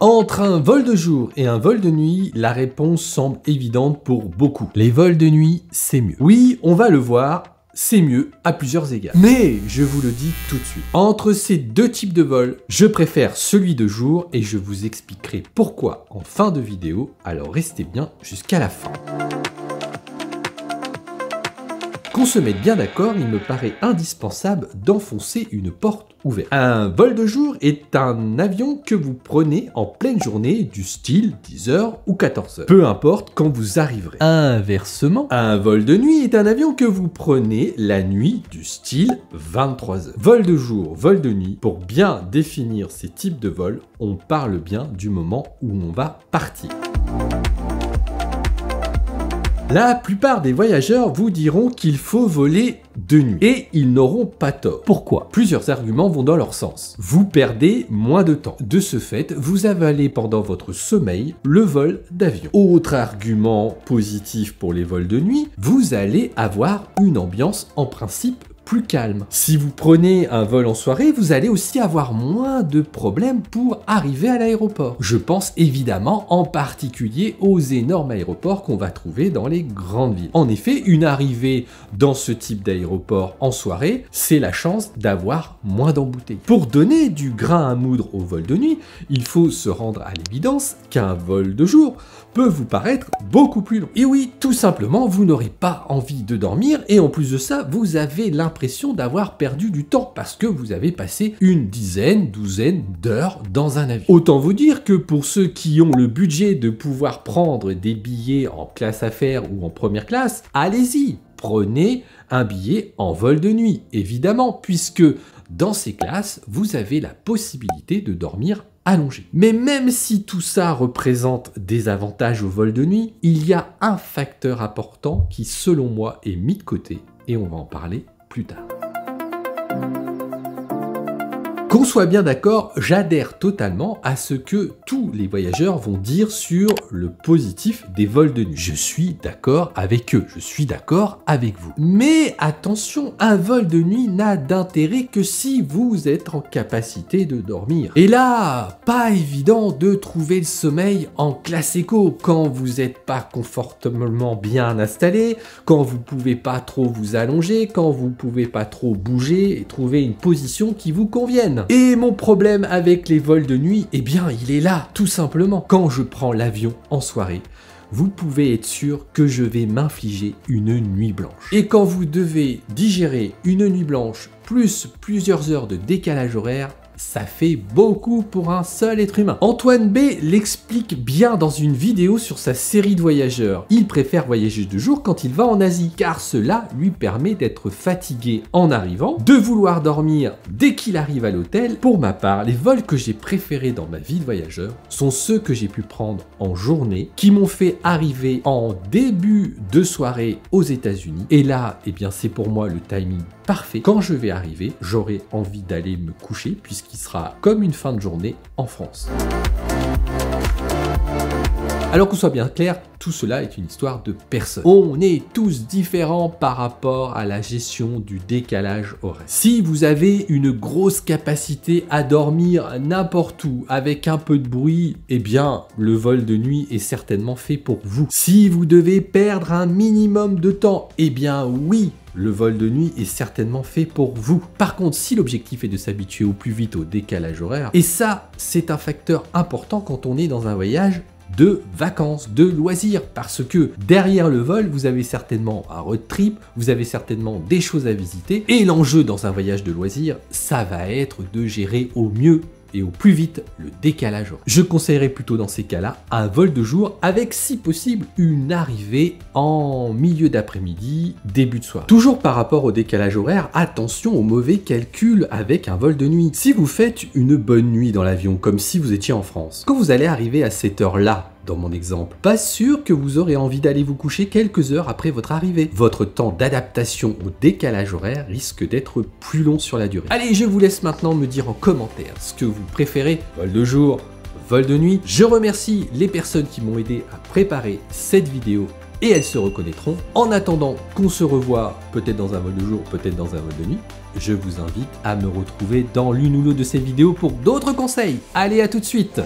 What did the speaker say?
Entre un vol de jour et un vol de nuit, la réponse semble évidente pour beaucoup. Les vols de nuit, c'est mieux. Oui, on va le voir, c'est mieux à plusieurs égards. Mais je vous le dis tout de suite, entre ces deux types de vols, je préfère celui de jour et je vous expliquerai pourquoi en fin de vidéo, alors restez bien jusqu'à la fin. Qu'on se mette bien d'accord, il me paraît indispensable d'enfoncer une porte ouverte. Un vol de jour est un avion que vous prenez en pleine journée du style 10h ou 14h. Peu importe quand vous arriverez. Inversement, un vol de nuit est un avion que vous prenez la nuit du style 23h. Vol de jour, vol de nuit, pour bien définir ces types de vols, on parle bien du moment où on va partir. La plupart des voyageurs vous diront qu'il faut voler de nuit. Et ils n'auront pas tort. Pourquoi? Plusieurs arguments vont dans leur sens. Vous perdez moins de temps. De ce fait, vous avalez pendant votre sommeil le vol d'avion. Autre argument positif pour les vols de nuit, vous allez avoir une ambiance en principe plus calme. Si vous prenez un vol en soirée, vous allez aussi avoir moins de problèmes pour arriver à l'aéroport. Je pense évidemment en particulier aux énormes aéroports qu'on va trouver dans les grandes villes. En effet, une arrivée dans ce type d'aéroport en soirée, c'est la chance d'avoir moins d'embouteillages. Pour donner du grain à moudre au vol de nuit, il faut se rendre à l'évidence qu'un vol de jour peut vous paraître beaucoup plus long. Et oui, tout simplement, vous n'aurez pas envie de dormir et en plus de ça, vous avez l'impression d'avoir perdu du temps parce que vous avez passé une dizaine, douzaine d'heures dans un avion. Autant vous dire que pour ceux qui ont le budget de pouvoir prendre des billets en classe affaires ou en première classe, allez-y, prenez un billet en vol de nuit, évidemment, puisque dans ces classes, vous avez la possibilité de dormir allongé. Mais même si tout ça représente des avantages au vol de nuit, il y a un facteur important qui, selon moi, est mis de côté et on va en parler plus tard. Qu'on soit bien d'accord, j'adhère totalement à ce que tous les voyageurs vont dire sur le positif des vols de nuit. Je suis d'accord avec eux, je suis d'accord avec vous. Mais attention, un vol de nuit n'a d'intérêt que si vous êtes en capacité de dormir. Et là, pas évident de trouver le sommeil en classe éco quand vous n'êtes pas confortablement bien installé, quand vous pouvez pas trop vous allonger, quand vous pouvez pas trop bouger et trouver une position qui vous convienne. Et mon problème avec les vols de nuit, eh bien, il est là, tout simplement. Quand je prends l'avion en soirée, vous pouvez être sûr que je vais m'infliger une nuit blanche. Et quand vous devez digérer une nuit blanche plus plusieurs heures de décalage horaire, ça fait beaucoup pour un seul être humain. Antoine B l'explique bien dans une vidéo sur sa série de voyageurs. Il préfère voyager de jour quand il va en Asie, car cela lui permet d'être fatigué en arrivant, de vouloir dormir dès qu'il arrive à l'hôtel. Pour ma part, les vols que j'ai préférés dans ma vie de voyageur sont ceux que j'ai pu prendre en journée, qui m'ont fait arriver en début de soirée aux États-Unis. Et là, eh bien, c'est pour moi le timing parfait. Quand je vais arriver, j'aurai envie d'aller me coucher puisqu'il sera comme une fin de journée en France. Alors qu'on soit bien clair, tout cela est une histoire de personne. On est tous différents par rapport à la gestion du décalage horaire. Si vous avez une grosse capacité à dormir n'importe où avec un peu de bruit, eh bien le vol de nuit est certainement fait pour vous. Si vous devez perdre un minimum de temps, eh bien oui, le vol de nuit est certainement fait pour vous. Par contre, si l'objectif est de s'habituer au plus vite au décalage horaire, et ça, c'est un facteur important quand on est dans un voyage de vacances, de loisirs, parce que derrière le vol, vous avez certainement un road trip, vous avez certainement des choses à visiter, et l'enjeu dans un voyage de loisirs, ça va être de gérer au mieux et au plus vite le décalage horaire. Je conseillerais plutôt dans ces cas-là un vol de jour avec si possible une arrivée en milieu d'après-midi, début de soirée. Toujours par rapport au décalage horaire, attention aux mauvais calculs avec un vol de nuit. Si vous faites une bonne nuit dans l'avion comme si vous étiez en France, quand vous allez arriver à cette heure-là, dans mon exemple, pas sûr que vous aurez envie d'aller vous coucher quelques heures après votre arrivée. Votre temps d'adaptation au décalage horaire risque d'être plus long sur la durée. Allez, je vous laisse maintenant me dire en commentaire ce que vous préférez, vol de jour, vol de nuit. Je remercie les personnes qui m'ont aidé à préparer cette vidéo et elles se reconnaîtront. En attendant qu'on se revoie peut-être dans un vol de jour, peut-être dans un vol de nuit, je vous invite à me retrouver dans l'une ou l'autre de ces vidéos pour d'autres conseils. Allez, à tout de suite!